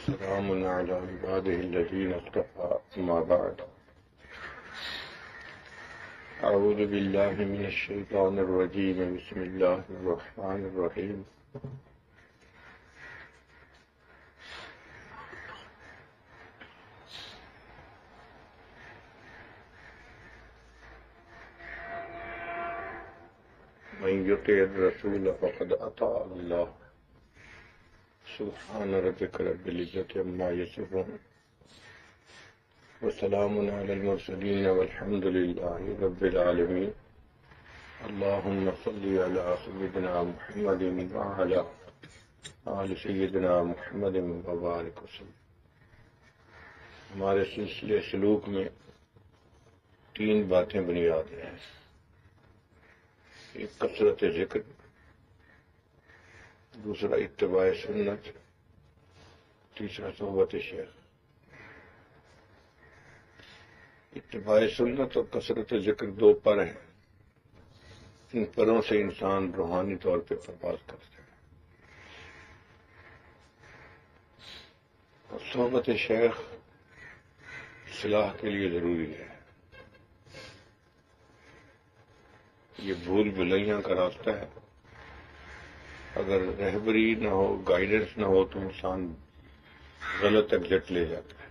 وسلام على عباده الذين اصطفى أما بعد أعوذ بالله من الشيطان الرجيم بسم الله الرحمن الرحيم من يطع الرسول فقد أطاع الله سبحان ربك رب العزة عما يصفون وسلام على المرسلين والحمد لله رب العالمين اللهم صل على سيدنا محمد وعلى آل سیدنا محمد وبارک وسلم۔ ہمارے سلسلے سلوک میں تین باتیں بنیاد ہیں، ایک کثرت ذکر، دوسرا اتباع سنت، تیسرا صحبت شیخ۔ اتباع سنت اور کثرت ذکر دو پر ہیں، ان پروں سے انسان روحانی طور پہ پرواز کرتا ہے، اور صحبت شیخ اصلاح کے لیے ضروری ہے۔ یہ بھول بھلیاں کا راستہ ہے، اگر رہبری نہ ہو، گائیڈنس نہ ہو تو انسان غلط ایگزٹ لے جاتا ہے۔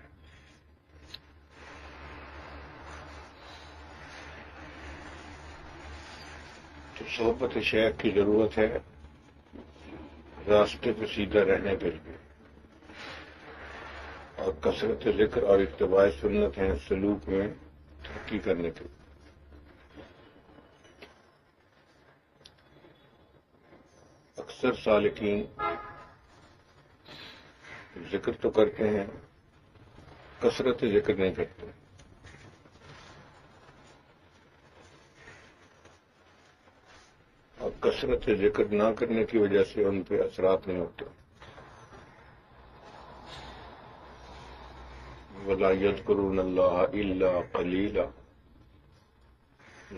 تو صحبت شیخ کی ضرورت ہے راستے پہ سیدھا رہنے کے لیے، اور کثرت ذکر اور اتباع سنت ہیں سلوک میں ترقی کرنے کے لیے۔ اکثر سالکین ذکر تو کرتے ہیں، کثرت ذکر نہیں کرتے، اور کثرت ذکر نہ کرنے کی وجہ سے ان پہ اثرات نہیں ہوتے۔ وَلَا يَذْكُرُونَ اللَّهَ إِلَّا قَلِيلًا،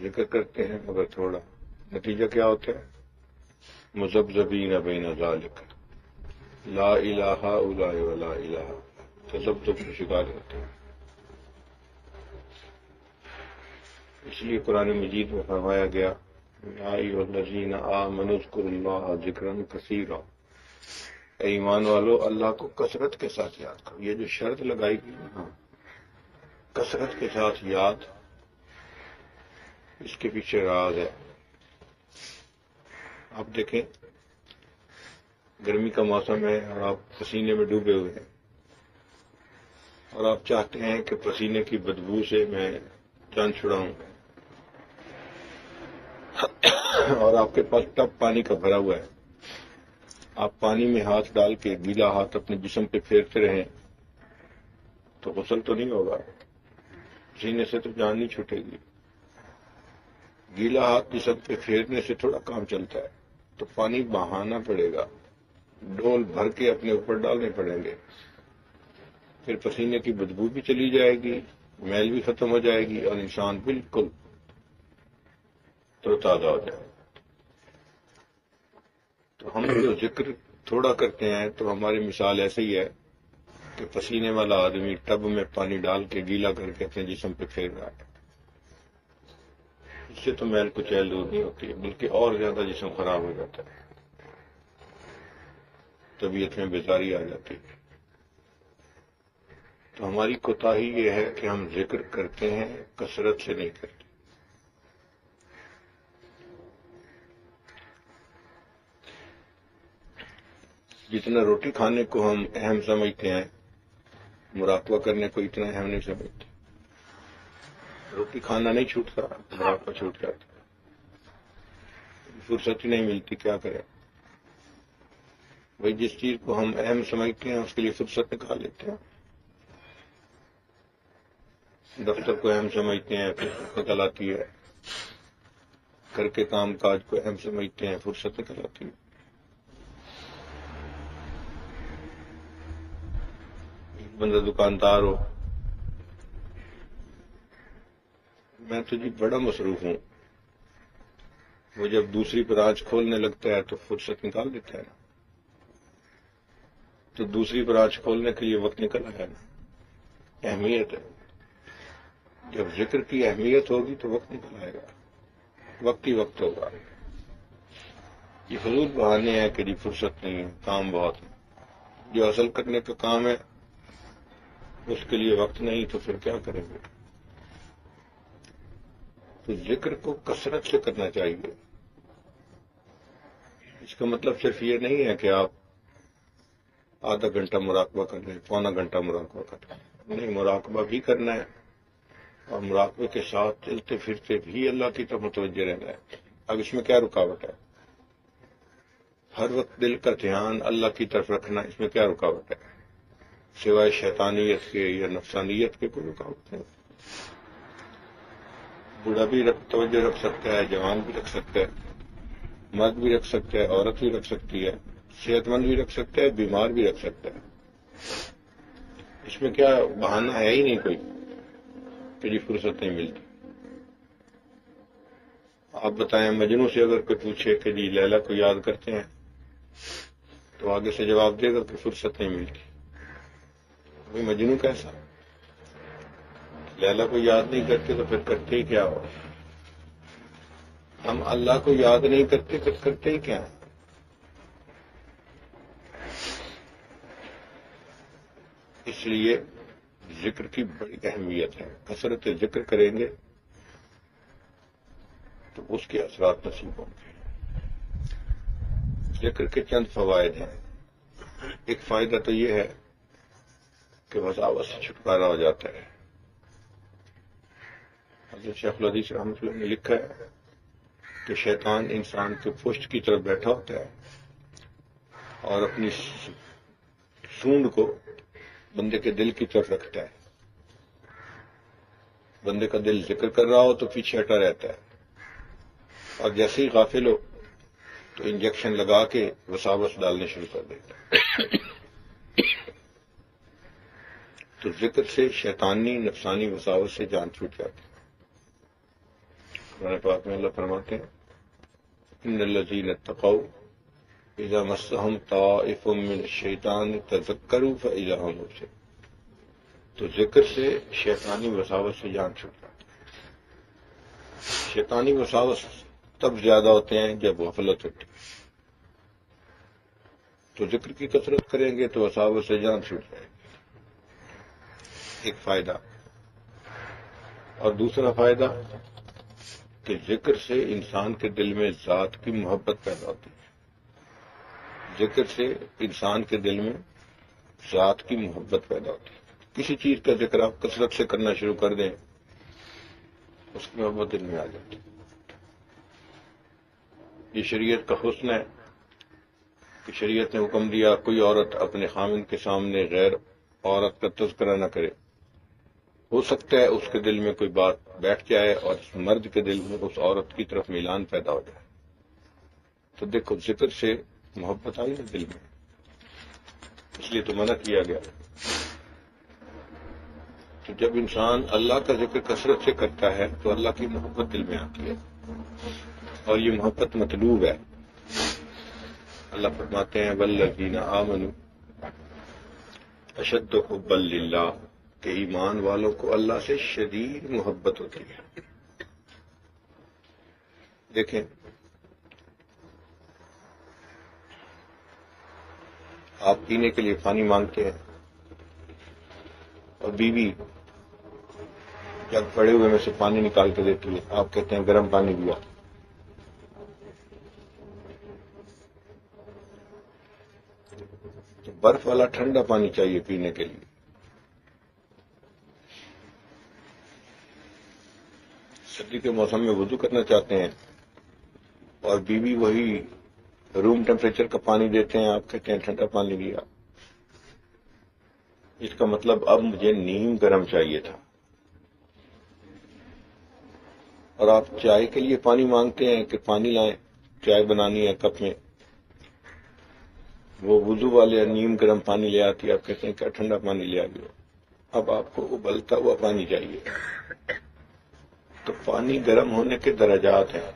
ذکر کرتے ہیں مگر تھوڑا، نتیجہ کیا ہوتا ہے؟ مذبذبین بین ذالک، لا الہ الا ولا الہ، تذبذب کا شکار ہوتے ہیں۔ اس لیے قرآن مجید میں فرمایا گیا یا ایھا الذین آمنوا اذکروا اللہ ذکرا کثیرا، اے ایمان والو اللہ کو کثرت کے ساتھ یاد کرو۔ یہ جو شرط لگائی گئی نا، کثرت کے ساتھ یاد، اس کے پیچھے راز ہے۔ آپ دیکھیں، گرمی کا موسم ہے اور آپ پسینے میں ڈوبے ہوئے ہیں، اور آپ چاہتے ہیں کہ پسینے کی بدبو سے میں جان چھڑاؤں، اور آپ کے پاس ٹب پانی کا بھرا ہوا ہے، آپ پانی میں ہاتھ ڈال کے گیلا ہاتھ اپنے جسم پہ پھیرتے رہیں تو غسل تو نہیں ہوگا، پسینے سے تو جان نہیں چھوٹے گی۔ گیلا ہاتھ جسم پہ پھیرنے سے تھوڑا کام چلتا ہے، تو پانی بہانا پڑے گا، ڈول بھر کے اپنے اوپر ڈالنے پڑیں گے، پھر پسینے کی بدبو بھی چلی جائے گی، میل بھی ختم ہو جائے گی، اور انسان بالکل تر و تازہ ہو جائے گا۔ تو ہم جو ذکر تھوڑا کرتے ہیں تو ہماری مثال ایسے ہی ہے کہ پسینے والا آدمی ٹب میں پانی ڈال کے گیلا کر کے اپنے جسم پہ پھیر رہا ہے، اس سے تو میل کچیل دور نہیں ہوتی، بلکہ اور زیادہ جسم خراب ہو جاتا ہے، طبیعت میں بیزاری آ جاتی ہے۔ تو ہماری کوتاہی یہ ہے کہ ہم ذکر کرتے ہیں، کثرت سے نہیں کرتے۔ جتنا روٹی کھانے کو ہم اہم سمجھتے ہیں، مراقبہ کرنے کو اتنا اہم نہیں سمجھتے۔ روٹی کھانا نہیں چھوٹتا، مراقبہ چھوٹ جاتا، فرصت ہی نہیں ملتی، کیا کریں؟ وہی جس چیز کو ہم اہم سمجھتے ہیں اس کے لیے فرصت نکال لیتے ہیں۔ دفتر کو اہم سمجھتے ہیں، فرصت نکل آتی ہے، گھر کے کام کاج کو اہم سمجھتے ہیں، فرصت نکل آتی ہے۔ ایک بندہ دکاندار ہو، میں تو جی بڑا مصروف ہوں، وہ جب دوسری برانچ کھولنے لگتا ہے تو فرصت نکال دیتا ہے نا۔ تو دوسری برانچ کھولنے کے لیے وقت نکل آیا نا. اہمیت ہے. جب ذکر کی اہمیت ہوگی تو وقت نکل آئے گا. وقت ہی وقت ہوگا. یہ فضول بہانے ہیں کہ جی فرصت نہیں ہے، کام بہت ہے. جو اصل کرنے کا کام ہے اس کے لیے وقت نہیں تو پھر کیا کریں گے؟ تو ذکر کو کثرت سے کرنا چاہیے. اس کا مطلب صرف یہ نہیں ہے کہ آپ آدھا گھنٹہ مراقبہ کر لیں، پونا گھنٹہ مراقبہ کر لیں. نہیں، مراقبہ بھی کرنا ہے اور مراقبے کے ساتھ چلتے پھرتے بھی اللہ کی طرف متوجہ رہنا ہے. اب اس میں کیا رکاوٹ ہے؟ ہر وقت دل کا دھیان اللہ کی طرف رکھنا، اس میں کیا رکاوٹ ہے؟ سوائے شیطانیت کے یا نفسانیت کے کوئی رکاوٹ نہیں. بوڑھا بھی توجہ رکھ سکتا ہے، جوان بھی رکھ سکتا ہے، مرد بھی رکھ سکتا ہے، عورت بھی رکھ سکتی ہے، صحت مند بھی رکھ سکتا ہے، بیمار بھی رکھ سکتا ہے. اس میں کیا بہانہ ہے ہی نہیں کوئی کہ جی فرصت نہیں ملتی. آپ بتائیں، مجنوں سے اگر کوئی پوچھے کہ جی لیلا کو یاد کرتے ہیں تو آگے سے جواب دے گا کہ فرصت نہیں ملتی. کوئی مجنوں کیسا؟ لیلا کو یاد نہیں کرتے تو پھر کرتے ہی کیا ہو؟ ہم اللہ کو یاد نہیں کرتے پھر کرتے ہی کیا؟ اس لیے ذکر کی بڑی اہمیت ہے. کثرت ذکر کریں گے تو اس کے اثرات نصیب ہوں گے. ذکر کے چند فوائد ہیں. ایک فائدہ تو یہ ہے کہ وساوس سے چھٹکارا ہو جاتا ہے. حضرت شیخ الحدیث رحمۃ اللہ نے لکھا ہے کہ شیطان انسان کے پشت کی طرف بیٹھا ہوتا ہے اور اپنی سونڈ کو بندے کے دل کی طرف رکھتا ہے. بندے کا دل ذکر کر رہا ہو تو پیچھے ہٹا رہتا ہے، اور جیسے ہی غافل ہو تو انجیکشن لگا کے وساوس ڈالنے شروع کر دیتا ہے. تو ذکر سے شیطانی نفسانی وساوس سے جان چھوٹ جاتی ہے. قرآن پاک میں اللہ فرماتے ہیں ان الذین اتقوا اذا مسهم طائف من الشیطان تذکروا فاذا هم مبصرون. تو ذکر سے شیطانی وساوس سے جان چھوٹ جاتی ہے. شیطانی وساوس تب زیادہ ہوتے ہیں جب غفلت ہوتی ہے. تو ذکر کی کثرت کریں گے تو وساوس سے جان چھوٹ جائے گی. ایک فائدہ. اور دوسرا فائدہ کہ ذکر سے انسان کے دل میں ذات کی محبت پیدا ہوتی ہے. ذکر سے انسان کے دل میں ذات کی محبت پیدا ہوتی ہے. کسی چیز کا ذکر آپ کثرت سے کرنا شروع کر دیں اس کی محبت دل میں آ جاتی ہے. یہ شریعت کا حسن ہے کہ شریعت نے حکم دیا کوئی عورت اپنے خامند کے سامنے غیر عورت کا تذکرہ نہ کرے. ہو سکتا ہے اس کے دل میں کوئی بات بیٹھ جائے اور اس مرد کے دل میں اس عورت کی طرف میلان پیدا ہو جائے. تو دیکھو ذکر سے محبت آئی نا دل میں، اس لیے تو منع کیا گیا. تو جب انسان اللہ کا ذکر کثرت سے کرتا ہے تو اللہ کی محبت دل میں آتی ہے، اور یہ محبت مطلوب ہے. اللہ فرماتے ہیں والذین آمنوا اشد حبا للہ، کہ ایمان والوں کو اللہ سے شدید محبت ہوتی ہے. دیکھیں آپ پینے کے لیے پانی مانگتے ہیں اور بیوی جب پڑے ہوئے میں سے پانی نکال کے دیتی ہے، آپ کہتے ہیں گرم پانی دیا. تو برف والا ٹھنڈا پانی چاہیے پینے کے لیے. سردی کے موسم میں وضو کرنا چاہتے ہیں اور بیوی وہی روم ٹیمپریچر کا پانی دیتے ہیں، آپ کہتے ہیں ٹھنڈا پانی دیا. اس کا مطلب اب مجھے نیم گرم چاہیے تھا. اور آپ چائے کے لیے پانی مانگتے ہیں کہ پانی لائیں، چائے بنانی ہے کپ میں، وہ وضو والے نیم گرم پانی لے آتی ہے، آپ کہتے ہیں کیا ٹھنڈا پانی لے آئیے. اب آپ کو ابلتا ہوا پانی چاہیے. تو پانی گرم ہونے کے درجات ہیں.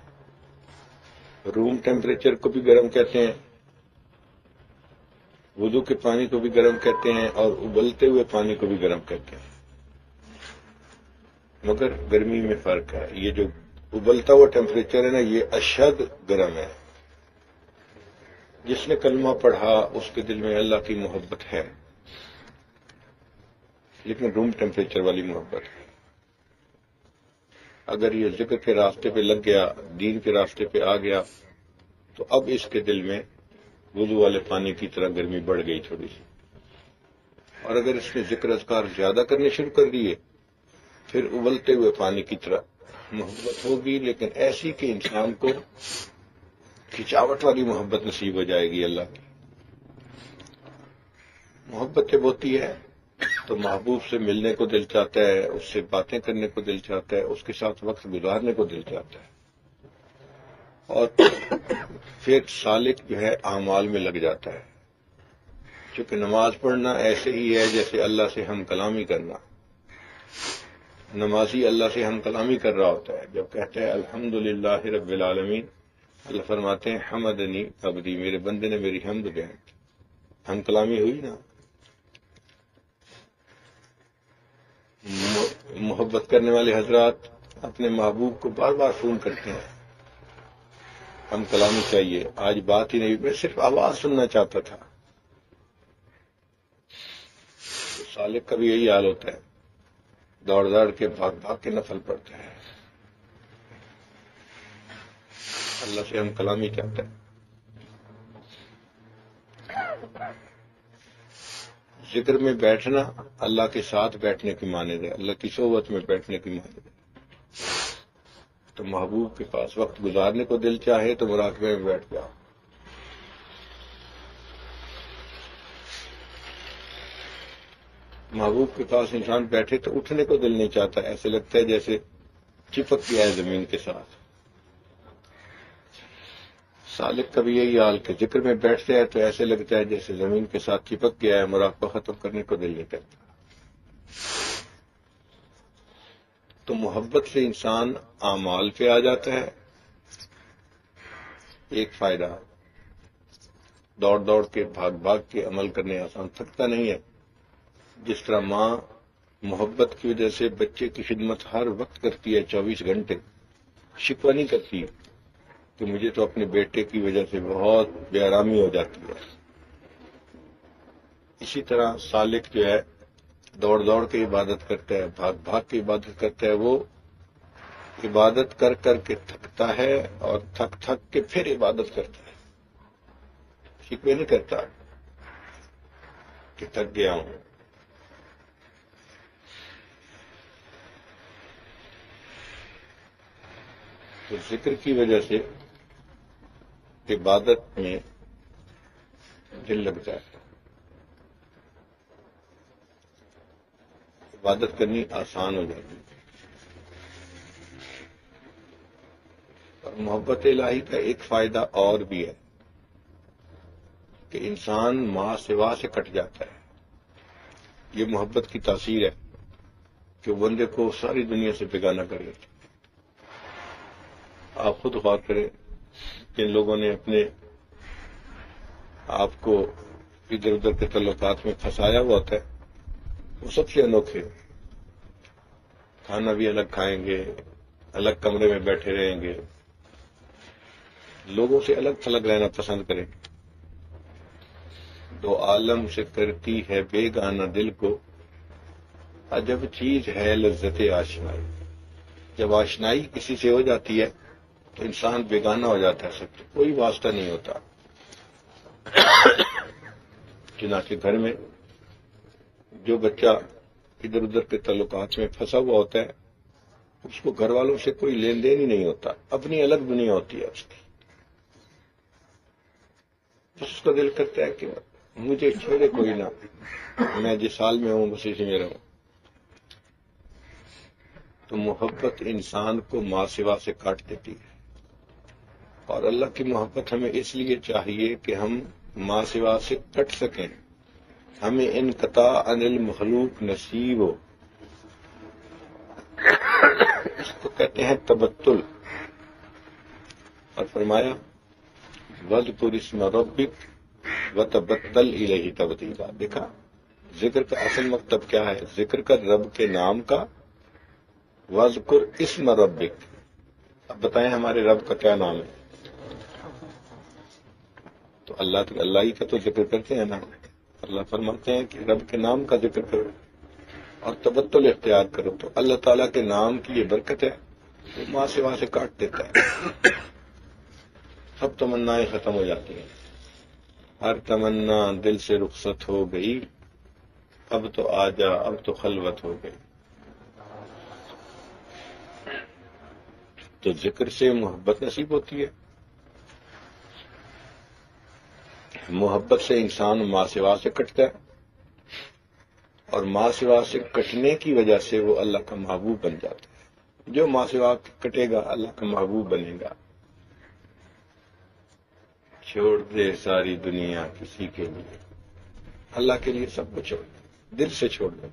روم ٹیمپریچر کو بھی گرم کہتے ہیں، وضو کے پانی کو بھی گرم کہتے ہیں اور ابلتے ہوئے پانی کو بھی گرم کہتے ہیں، مگر گرمی میں فرق ہے۔ یہ جو ابلتا ہوا ٹیمپریچر ہے نا، یہ اشد گرم ہے۔ جس نے کلمہ پڑھا اس کے دل میں اللہ کی محبت ہے، لیکن روم ٹیمپریچر والی محبت ہے۔ اگر یہ ذکر کے راستے پہ لگ گیا، دین کے راستے پہ آ گیا، تو اب اس کے دل میں وضو والے پانی کی طرح گرمی بڑھ گئی تھوڑی سی۔ اور اگر اس نے ذکر اذکار زیادہ کرنے شروع کر دیے، پھر ابلتے ہوئے پانی کی طرح محبت ہوگی، لیکن ایسی کہ انسان کو کھچاوٹ والی محبت نصیب ہو جائے گی۔ اللہ کی محبت جب ہوتی ہے تو محبوب سے ملنے کو دل چاہتا ہے، اس سے باتیں کرنے کو دل چاہتا ہے، اس کے ساتھ وقت گزارنے کو دل چاہتا ہے، اور پھر سالک جو ہے اعمال میں لگ جاتا ہے۔ چونکہ نماز پڑھنا ایسے ہی ہے جیسے اللہ سے ہم کلامی کرنا۔ نمازی اللہ سے ہم کلامی کر رہا ہوتا ہے، جب کہتا ہے الحمدللہ رب العالمین، اللہ فرماتے ہیں حمدنی عبدی، میرے بندے نے میری حمد بیان کی، ہم کلامی ہوئی نا۔ محبت کرنے والے حضرات اپنے محبوب کو بار بار فون کرتے ہیں، ہم کلامی چاہیے، آج بات ہی نہیں، میں صرف آواز سننا چاہتا تھا۔ تو سالک کا بھی یہی حال ہوتا ہے، دوڑ دوڑ کے بھاگ بھاگ کے نفل پڑتا ہے، اللہ سے ہم کلامی چاہتا ہے۔ ذکر میں بیٹھنا اللہ کے ساتھ بیٹھنے کی مانند ہے، اللہ کی صحبت میں بیٹھنے کی مانند ہے۔ تو محبوب کے پاس وقت گزارنے کو دل چاہے تو مراقبے میں بیٹھ جاؤ۔ محبوب کے پاس انسان بیٹھے تو اٹھنے کو دل نہیں چاہتا، ایسے لگتا ہے جیسے چپک گیا ہے زمین کے ساتھ۔ سالک کا بھی یہی حال کہ ذکر میں بیٹھتے ہیں تو ایسے لگتا ہے جیسے زمین کے ساتھ چپک گیا ہے، مراقبہ ختم کرنے کو دل نہیں کرتا۔ تو محبت سے انسان اعمال پہ آ جاتا ہے۔ ایک فائدہ، دوڑ دوڑ کے بھاگ بھاگ کے عمل کرنے آسان، تھکتا نہیں ہے۔ جس طرح ماں محبت کی وجہ سے بچے کی خدمت ہر وقت کرتی ہے، 24 گھنٹے، شکوہ نہیں کرتی کہ مجھے تو اپنے بیٹے کی وجہ سے بہت بے آرامی ہو جاتی ہے۔ اسی طرح سالک جو ہے دوڑ دوڑ کے عبادت کرتا ہے، بھاگ بھاگ کے عبادت کرتا ہے، وہ عبادت کر کر کے تھکتا ہے اور تھک تھک کے پھر عبادت کرتا ہے، شکوے نہیں کرتا کہ تھک گیا ہوں۔ تو ذکر کی وجہ سے عبادت میں دل لگتا ہے، عبادت کرنی آسان ہو جاتی ہے۔ اور محبت الہی کا ایک فائدہ اور بھی ہے کہ انسان ماں سوا سے کٹ جاتا ہے۔ یہ محبت کی تاثیر ہے کہ وہ بندے کو ساری دنیا سے بیگانہ کر لیتی۔ آپ خود غور کریں، جن لوگوں نے اپنے آپ کو ادھر ادھر کے تعلقات میں پھنسایا ہوا ہوتا ہے، وہ سب سے انوکھے، کھانا بھی الگ کھائیں گے، الگ کمرے میں بیٹھے رہیں گے، لوگوں سے الگ تھلگ رہنا پسند کریں گے۔ دو عالم سے کرتی ہے بیگانہ دل کو، عجب چیز ہے لذت آشنائی۔ جب آشنائی کسی سے ہو جاتی ہے تو انسان بیگانہ ہو جاتا ہے، سب سے کوئی واسطہ نہیں ہوتا۔ چنانچہ گھر میں جو بچہ ادھر ادھر کے تعلقات میں پھنسا ہوا ہوتا ہے، اس کو گھر والوں سے کوئی لین دین ہی نہیں ہوتا، اپنی الگ دنیا ہوتی ہے اس کی۔ اس کا دل کرتا ہے کہ مجھے چھوڑے کوئی نہ، میں جس حال میں ہوں بس اسی میں رہوں۔ تو محبت انسان کو ماں سوا سے کاٹ دیتی ہے، اور اللہ کی محبت ہمیں اس لیے چاہیے کہ ہم ماں سوا سے کٹ سکیں، ہمیں انقطاع عن المخلوق نصیب ہو۔ اس کو کہتے ہیں تبتل۔ اور فرمایا وَاذْكُرِ اسْمَ رَبِّكَ وتبتل الیہ تبتیلا. دیکھا ذکر کا اصل مطلب کیا ہے؟ ذکر کر رب کے نام کا. واذکر اسم ربک. اب بتائیں ہمارے رب کا کیا نام ہے؟ تو اللہ ہی کا تو ذکر کرتے ہیں نا. اللہ فرماتے ہیں کہ رب کے نام کا ذکر کرو اور تبتل اختیار کرو. تو اللہ تعالیٰ کے نام کی یہ برکت ہے، وہ ماں سے وہاں سے کاٹ دیتا ہے. سب تمنائیں ختم ہو جاتی ہیں. ہر تمنا دل سے رخصت ہو گئی، اب تو آ جا اب تو خلوت ہو گئی. تو ذکر سے محبت نصیب ہوتی ہے. محبت سے انسان ماں سوا سے کٹتا ہے، اور ماں سوا سے کٹنے کی وجہ سے وہ اللہ کا محبوب بن جاتا ہے. جو ماں سوا کٹے گا اللہ کا محبوب بنے گا. چھوڑ دے ساری دنیا کسی کے لیے، اللہ کے لیے سب کو چھوڑ دے، دل سے چھوڑ دے.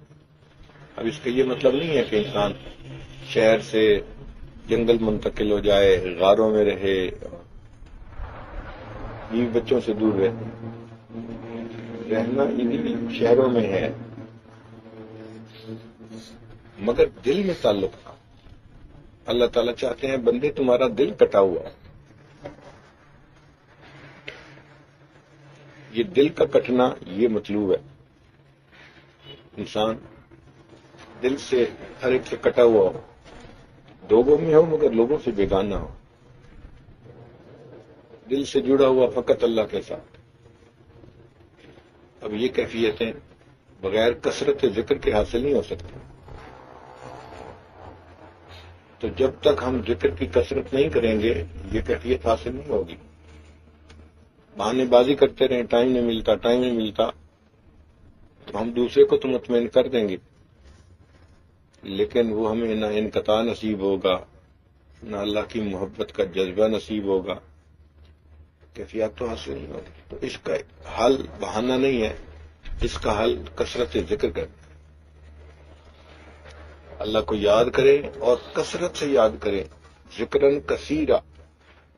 اب اس کا یہ مطلب نہیں ہے کہ انسان شہر سے جنگل منتقل ہو جائے، غاروں میں رہے، بیوی بچوں سے دور رہتے. رہنا انہی شہروں میں ہے، مگر دل میں تعلق تھا. اللہ تعالیٰ چاہتے ہیں بندے تمہارا دل کٹا ہوا. یہ دل کا کٹنا یہ مطلوب ہے. انسان دل سے ہر ایک سے کٹا ہوا ہو، لوگوں میں ہو مگر لوگوں سے بیگانہ ہو. دل سے جڑا ہوا فقط اللہ کے ساتھ. اب یہ کیفیتیں بغیر کثرت ذکر کے حاصل نہیں ہو سکتی. تو جب تک ہم ذکر کی کثرت نہیں کریں گے یہ کیفیت حاصل نہیں ہوگی. بہانے بازی کرتے رہیں، ٹائم نہیں ملتا، تو ہم دوسرے کو تو مطمئن کر دیں گے، لیکن وہ ہمیں نہ انقطاع نصیب ہوگا، نہ اللہ کی محبت کا جذبہ نصیب ہوگا. کیفیات تو حاصل نہیں ہوگی. تو اس کا حل بہانہ نہیں ہے، اس کا حل کثرت ذکر کرنا. اللہ کو یاد کریں اور کثرت سے یاد کریں. ذکرن کثیرا،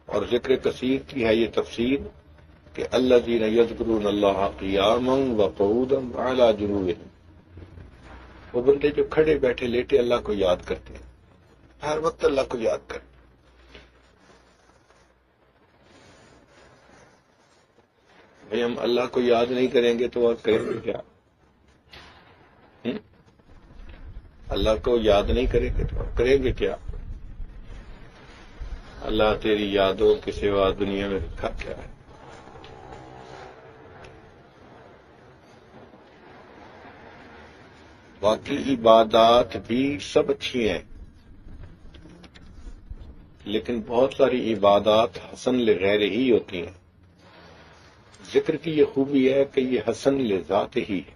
اور ذکر کثیر کی ہے یہ تفسیر کہ الذین یذکرون اللہ قیاما وقعودا وعلی جنوبہم. وہ بندے جو کھڑے بیٹھے لیٹے اللہ کو یاد کرتے ہیں، ہر وقت اللہ کو یاد کرتے. بھئی ہم اللہ کو یاد نہیں کریں گے تو اور کریں گے کیا؟ اللہ کو یاد نہیں کریں گے تو اور کریں گے کیا؟ اللہ تیری یادوں کے سوا دنیا میں رکھا کیا ہے؟ باقی عبادات بھی سب اچھی ہیں، لیکن بہت ساری عبادات حسن لغیر ہی ہوتی ہیں. ذکر کی یہ خوبی ہے کہ یہ حسن لذات ہی ہے.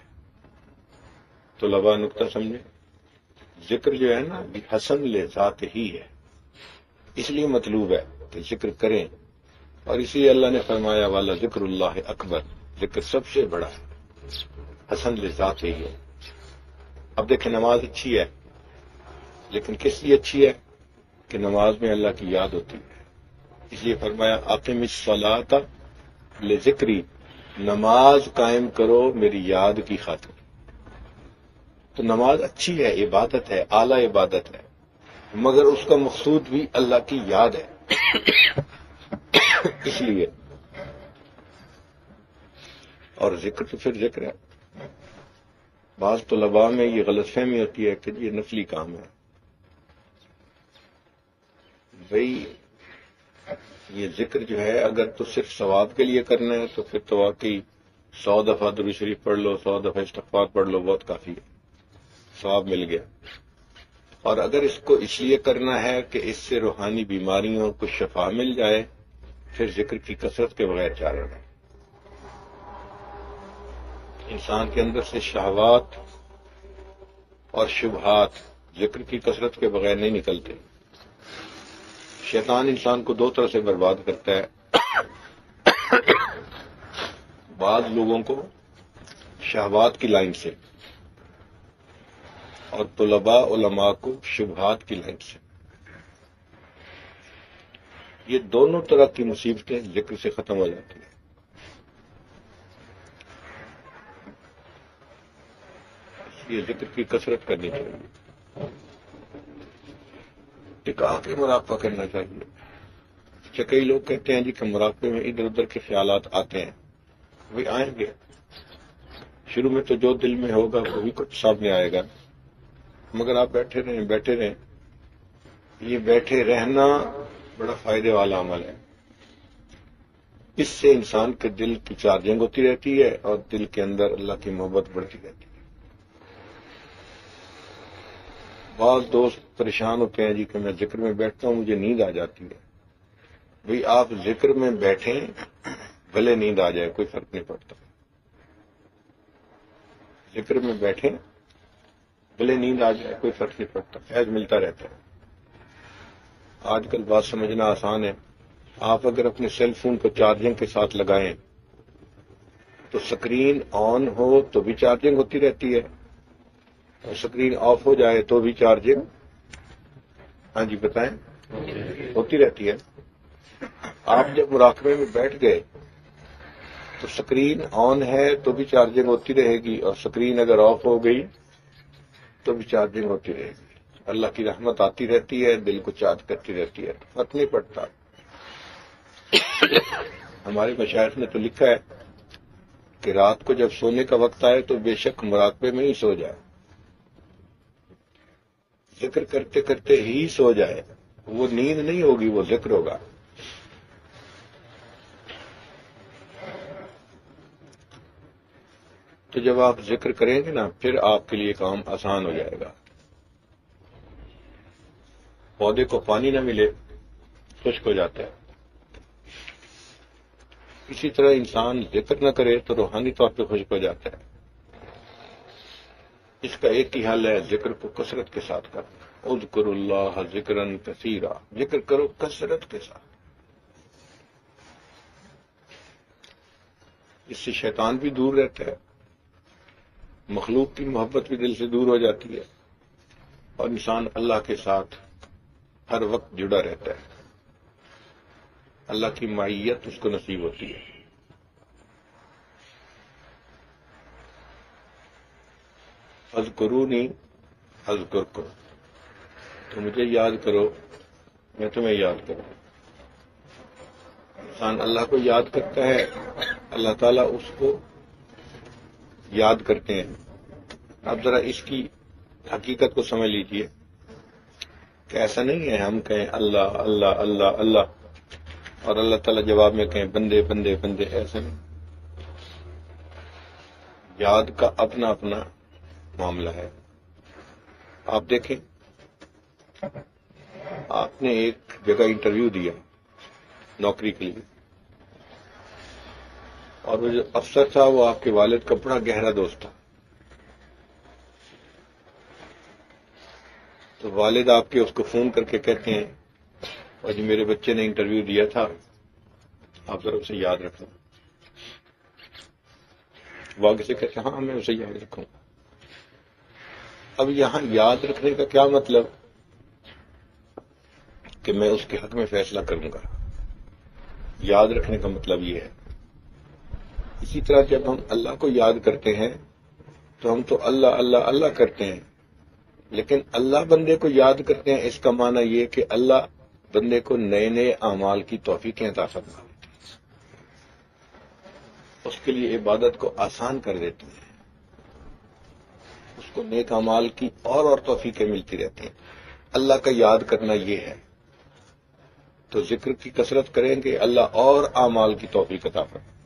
طلباء نقطہ سمجھے، ذکر جو ہے نا یہ حسن لذات ہی ہے، اس لیے مطلوب ہے کہ ذکر کریں. اور اسی لیے اللہ نے فرمایا والا ذکر اللہ اکبر، ذکر سب سے بڑا ہے، حسن لذات ہی ہے. اب دیکھیں نماز اچھی ہے، لیکن کس لیے اچھی ہے؟ کہ نماز میں اللہ کی یاد ہوتی ہے. اس لیے فرمایا اقم الصلاۃ لذکری، نماز قائم کرو میری یاد کی خاطر. تو نماز اچھی ہے، عبادت ہے، اعلی عبادت ہے، مگر اس کا مقصود بھی اللہ کی یاد ہے. اس لیے اور ذکر تو پھر ذکر ہے. بعض طلباء میں یہ غلط فہمی ہوتی ہے کہ یہ نفلی کام ہے. بھئی یہ ذکر جو ہے اگر تو صرف ثواب کے لیے کرنا ہے تو پھر تو واقعی 100 دفعہ درود شریف پڑھ لو، 100 دفعہ استغفار پڑھ لو، بہت کافی ہے، ثواب مل گیا. اور اگر اس کو اس لیے کرنا ہے کہ اس سے روحانی بیماریوں کو شفا مل جائے، پھر ذکر کی کثرت کے بغیر چارہ نہیں. انسان کے اندر سے شہوات اور شبہات ذکر کی کثرت کے بغیر نہیں نکلتے. شیطان انسان کو دو طرح سے برباد کرتا ہے. بعض لوگوں کو شہوات کی لائن سے اور طلباء علماء کو شبہات کی لائن سے. یہ دونوں طرح کی مصیبتیں ذکر سے ختم ہو جاتی ہیں. یہ ذکر کی کثرت کرنی چاہیے، ٹکا کے مراقبہ کرنا چاہیے۔ اچھا، کئی لوگ کہتے ہیں جی کہ مراقبے میں ادھر ادھر کے خیالات آتے ہیں، وہی آئیں گے، شروع میں تو جو دل میں ہوگا وہی کچھ سامنے آئے گا، مگر آپ بیٹھے رہیں۔ یہ بیٹھے رہنا بڑا فائدے والا عمل ہے، اس سے انسان کے دل کی چارجنگ ہوتی رہتی ہے اور دل کے اندر اللہ کی محبت بڑھتی رہتی ہے۔ بعض دوست پریشان ہوتے ہیں جی کہ میں ذکر میں بیٹھتا ہوں مجھے نیند آ جاتی ہے۔ بھئی آپ ذکر میں بیٹھیں بھلے نیند آ جائے کوئی فرق نہیں پڑتا، ذکر میں بیٹھیں بھلے نیند آ جائے کوئی فرق نہیں پڑتا، فیض ملتا رہتا ہے۔ آج کل بات سمجھنا آسان ہے، آپ اگر اپنے سیل فون کو چارجنگ کے ساتھ لگائیں تو سکرین آن ہو تو بھی چارجنگ ہوتی رہتی ہے اور سکرین آف ہو جائے تو بھی چارجنگ، ہاں جی بتائیں، ہوتی رہتی ہے۔ آپ جب مراقبے میں بیٹھ گئے تو سکرین آن ہے تو بھی چارجنگ ہوتی رہے گی اور سکرین اگر آف ہو گئی تو بھی چارجنگ ہوتی رہے گی۔ اللہ کی رحمت آتی رہتی ہے، دل کو چارج کرتی رہتی ہے، فرق نہیں پڑتا۔ ہمارے مشائخ نے تو لکھا ہے کہ رات کو جب سونے کا وقت آئے تو بے شک مراقبے میں ہی سو جائے، ذکر کرتے کرتے ہی سو جائے، وہ نیند نہیں ہوگی وہ ذکر ہوگا۔ تو جب آپ ذکر کریں گے نا پھر آپ کے لیے کام آسان ہو جائے گا۔ پودے کو پانی نہ ملے خشک ہو جاتا ہے، اسی طرح انسان ذکر نہ کرے تو روحانی طور پہ خشک ہو جاتا ہے۔ اس کا ایک ہی حل ہے، ذکر کو کثرت کے ساتھ کرنا۔ اذکروا اللہ ذکرا کثیرا، ذکر کرو کثرت کے ساتھ، اس سے شیطان بھی دور رہتا ہے، مخلوق کی محبت بھی دل سے دور ہو جاتی ہے اور انسان اللہ کے ساتھ ہر وقت جڑا رہتا ہے، اللہ کی معیت اس کو نصیب ہوتی ہے۔ اذکرونی اذکرکم، تو مجھے یاد کرو میں تمہیں یاد کروں۔ انسان اللہ کو یاد کرتا ہے، اللہ تعالیٰ اس کو یاد کرتے ہیں۔ اب ذرا اس کی حقیقت کو سمجھ لیجئے کہ ایسا نہیں ہے ہم کہیں اللہ اللہ اللہ اللہ اور اللہ تعالیٰ جواب میں کہیں بندے بندے بندے، ایسا نہیں۔ یاد کا اپنا اپنا معاملہ ہے۔ آپ دیکھیں، آپ نے ایک جگہ انٹرویو دیا نوکری کے لیے اور وہ جو افسر تھا وہ آپ کے والد کا بڑا گہرا دوست تھا، تو والد آپ کے اس کو فون کر کے کہتے ہیں اور جی میرے بچے نے انٹرویو دیا تھا، آپ ذرا اسے یاد رکھنا۔ وہ آگے سے کہتے ہیں ہاں میں اسے یاد رکھوں۔ اب یہاں یاد رکھنے کا کیا مطلب کہ میں اس کے حق میں فیصلہ کروں گا، یاد رکھنے کا مطلب یہ ہے۔ اسی طرح جب ہم اللہ کو یاد کرتے ہیں تو ہم تو اللہ اللہ اللہ کرتے ہیں، لیکن اللہ بندے کو یاد کرتے ہیں، اس کا معنی یہ کہ اللہ بندے کو نئے نئے اعمال کی توفیقیں عطا فرماتے ہیں، اس کے لیے عبادت کو آسان کر دیتے ہیں، اس کو نیک اعمال کی اور توفیقیں ملتی رہتی ہیں۔ اللہ کا یاد کرنا یہ ہے، تو ذکر کی کثرت کریں گے اللہ اور اعمال کی توفیق عطا فرمائے۔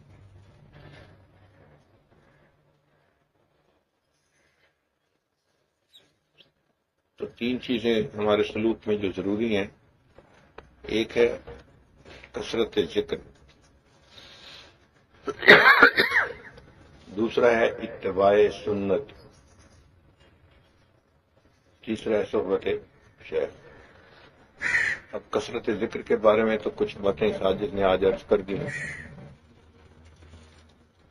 تو تین چیزیں ہمارے سلوک میں جو ضروری ہیں، ایک ہے کثرت ذکر، دوسرا ہے اتباع سنت، تیسرا ہے صحبت شیخ۔ اب کثرت ذکر کے بارے میں تو کچھ باتیں ساجد نے آج عرض کر دی ہیں،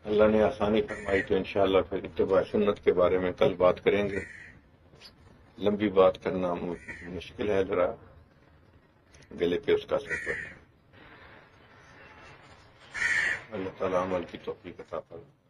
اللہ نے آسانی فرمائی تو انشاءاللہ پھر اتباع سنت کے بارے میں کل بات کریں گے۔ لمبی بات کرنا مشکل ہے، ذرا گلے پہ اس کا اثر پڑتا ہے۔ اللہ تعالیٰ عمل کی توفیق عطا فرمائے۔